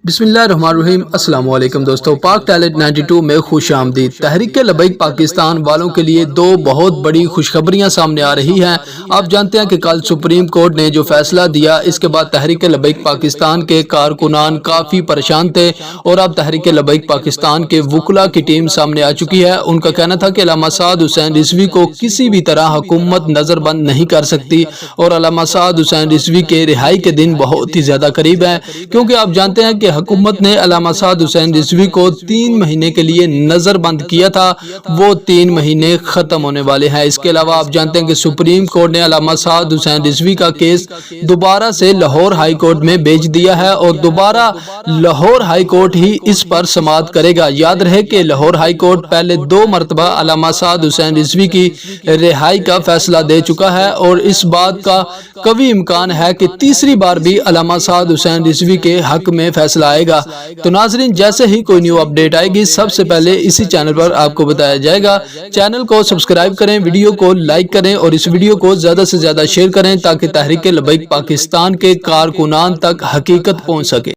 بسم اللہ الرحمن الرحیم۔ السلام علیکم دوستو، پاک ٹیلنٹ 92 میں خوش آمدید۔ تحریک لبیک پاکستان والوں کے لیے دو بہت بڑی خوشخبریاں سامنے آ رہی ہیں۔ آپ جانتے ہیں کہ کل سپریم کورٹ نے جو فیصلہ دیا، اس کے بعد تحریک لبیک پاکستان کے کارکنان کافی پریشان تھے اور اب تحریک لبیک پاکستان کے وکلاء کی ٹیم سامنے آ چکی ہے۔ ان کا کہنا تھا کہ علامہ سعد حسین رضوی کو کسی بھی طرح حکومت نظر بند نہیں کر سکتی اور علامہ سعد حسین رضوی کے رہائی کے دن بہت ہی زیادہ قریب ہیں، کیونکہ آپ جانتے ہیں کہ حکومت نے علامہ سعد حسین رضوی کو 3 مہینے کے لیے نظر بند کیا تھا، وہ 3 مہینے ختم ہونے والے ہیں۔ اس کے علاوہ آپ جانتے ہیں کہ سپریم کورٹ نے علامہ سعد حسین رضوی کا کیس دوبارہ سے لاہور ہائی کورٹ میں بھیج دیا ہے اور دوبارہ لاہور ہائی کورٹ ہی اس پر سماعت کرے گا۔ یاد رہے کہ لاہور ہائی کورٹ پہلے 2 مرتبہ علامہ سعد حسین رضوی کی رہائی کا فیصلہ دے چکا ہے اور اس بات کا قوی امکان ہے کہ تیسری بار بھی علامہ سعد حسین رضوی کے حق میں فیصلہ آئے گا۔ تو ناظرین، جیسے ہی کوئی نیو اپڈیٹ آئے گی سب سے پہلے اسی چینل پر آپ کو بتایا جائے گا۔ چینل کو سبسکرائب کریں، ویڈیو کو لائک کریں اور اس ویڈیو کو زیادہ سے زیادہ شیئر کریں تاکہ تحریک لبیک پاکستان کے کارکنان تک حقیقت پہنچ سکے۔